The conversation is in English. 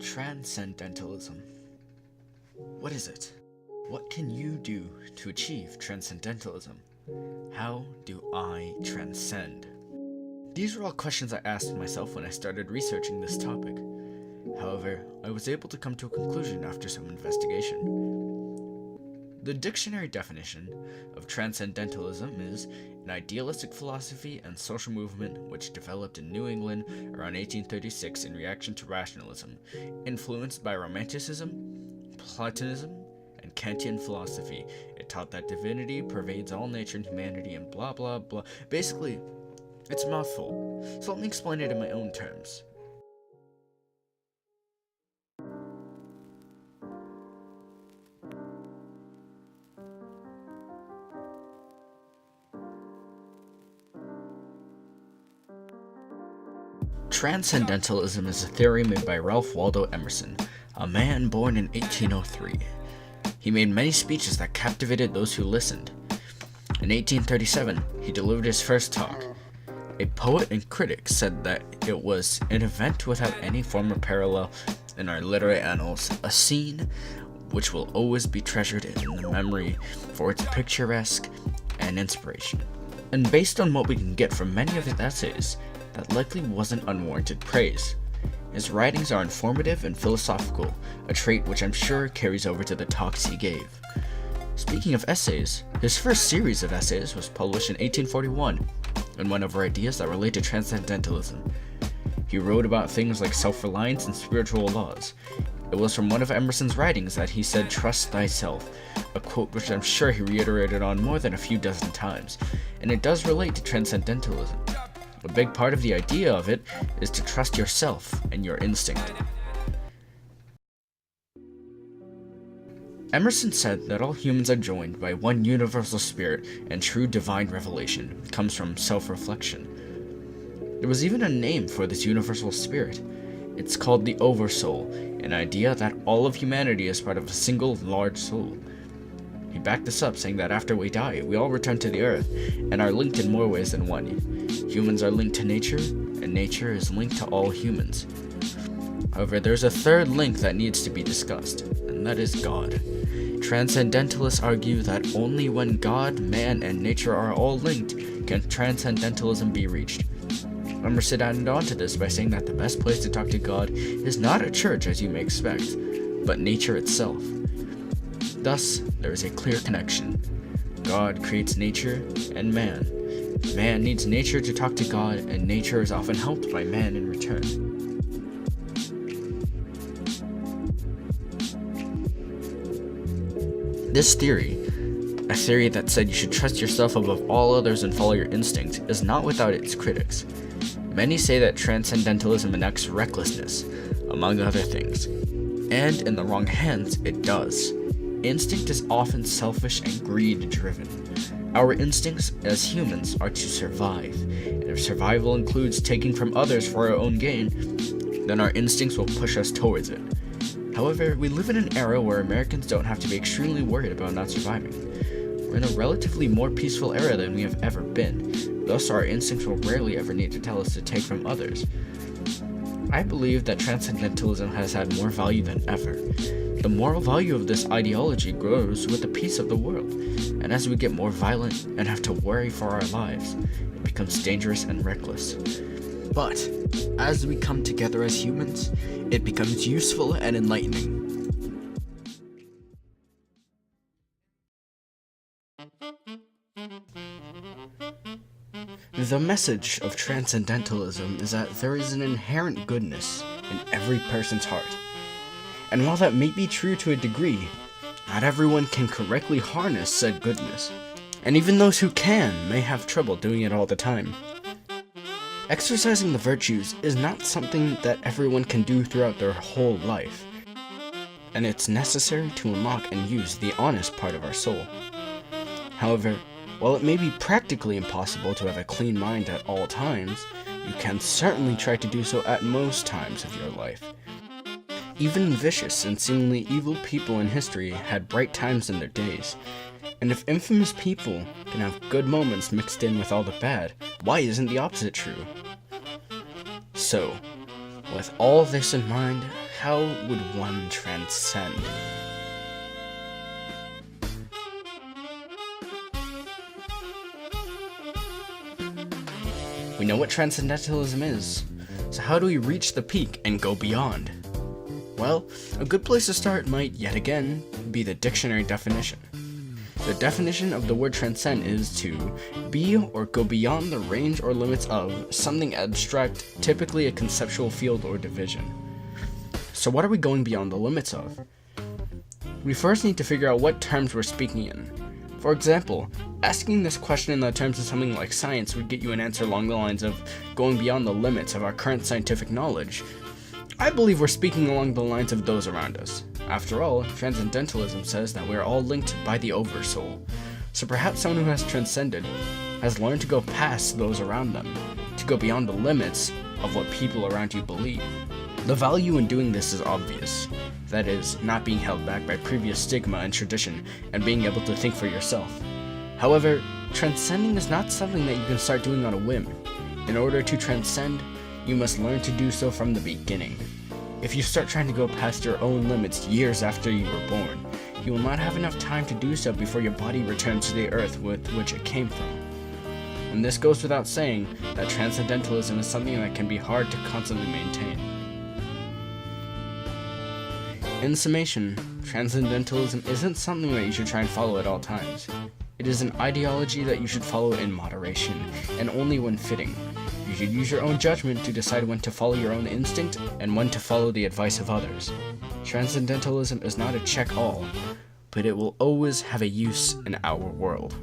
Transcendentalism. What is it? What can you do to achieve transcendentalism? How do I transcend? These are all questions I asked myself when I started researching this topic. However, I was able to come to a conclusion after some investigation. The dictionary definition of transcendentalism is an idealistic philosophy and social movement which developed in New England around 1836 in reaction to rationalism, influenced by Romanticism, Platonism, and Kantian philosophy. It taught that divinity pervades all nature and humanity and blah blah blah. Basically, it's a mouthful, so let me explain it in my own terms. Transcendentalism is a theory made by Ralph Waldo Emerson, a man born in 1803. He made many speeches that captivated those who listened. In 1837, he delivered his first talk. A poet and critic said that it was an event without any former parallel in our literary annals, a scene which will always be treasured in the memory for its picturesque and inspiration. And based on what we can get from many of his essays, that likely wasn't unwarranted praise. His writings are informative and philosophical, a trait which I'm sure carries over to the talks he gave. Speaking of essays, his first series of essays was published in 1841 and went over ideas that relate to transcendentalism. He wrote about things like self-reliance and spiritual laws. It was from one of Emerson's writings that he said, "Trust thyself," a quote which I'm sure he reiterated on more than a few dozen times, and it does relate to transcendentalism. A big part of the idea of it is to trust yourself and your instinct. Emerson said that all humans are joined by one universal spirit, and true divine revelation comes from self-reflection. There was even a name for this universal spirit. It's called the Oversoul, an idea that all of humanity is part of a single large soul. He backed this up, saying that after we die, we all return to the earth and are linked in more ways than one. Humans are linked to nature, and nature is linked to all humans. However, there's a third link that needs to be discussed, and that is God. Transcendentalists argue that only when God, man, and nature are all linked can transcendentalism be reached. Emerson added on to this by saying that the best place to talk to God is not a church as you may expect, but nature itself. Thus, there is a clear connection. God creates nature and man. Man needs nature to talk to God, and nature is often helped by man in return. This theory, a theory that said you should trust yourself above all others and follow your instinct, is not without its critics. Many say that transcendentalism enacts recklessness, among other things, and in the wrong hands, it does. Instinct is often selfish and greed-driven. Our instincts as humans are to survive, and if survival includes taking from others for our own gain, then our instincts will push us towards it. However, we live in an era where Americans don't have to be extremely worried about not surviving. We're in a relatively more peaceful era than we have ever been, thus our instincts will rarely ever need to tell us to take from others. I believe that transcendentalism has had more value than ever. The moral value of this ideology grows with the peace of the world, and as we get more violent and have to worry for our lives, it becomes dangerous and reckless. But, as we come together as humans, it becomes useful and enlightening. The message of transcendentalism is that there is an inherent goodness in every person's heart. And while that may be true to a degree, not everyone can correctly harness said goodness, and even those who can may have trouble doing it all the time. Exercising the virtues is not something that everyone can do throughout their whole life, and it's necessary to unlock and use the honest part of our soul. However, while it may be practically impossible to have a clean mind at all times, you can certainly try to do so at most times of your life. Even vicious and seemingly evil people in history had bright times in their days, and if infamous people can have good moments mixed in with all the bad, why isn't the opposite true? So, with all this in mind, how would one transcend? We know what Transcendentalism is, so how do we reach the peak and go beyond? Well, a good place to start might, yet again, be the dictionary definition. The definition of the word transcend is to be or go beyond the range or limits of something abstract, typically a conceptual field or division. So what are we going beyond the limits of? We first need to figure out what terms we're speaking in. For example, asking this question in the terms of something like science would get you an answer along the lines of going beyond the limits of our current scientific knowledge. I believe we're speaking along the lines of those around us. After all, Transcendentalism says that we're all linked by the oversoul. So perhaps someone who has transcended has learned to go past those around them, to go beyond the limits of what people around you believe. The value in doing this is obvious. That is, not being held back by previous stigma and tradition, and being able to think for yourself. However, transcending is not something that you can start doing on a whim. In order to transcend, you must learn to do so from the beginning. If you start trying to go past your own limits years after you were born, you will not have enough time to do so before your body returns to the earth with which it came from. And this goes without saying that Transcendentalism is something that can be hard to constantly maintain. In summation, Transcendentalism isn't something that you should try and follow at all times. It is an ideology that you should follow in moderation, and only when fitting. You should use your own judgment to decide when to follow your own instinct and when to follow the advice of others. Transcendentalism is not a check-all, but it will always have a use in our world.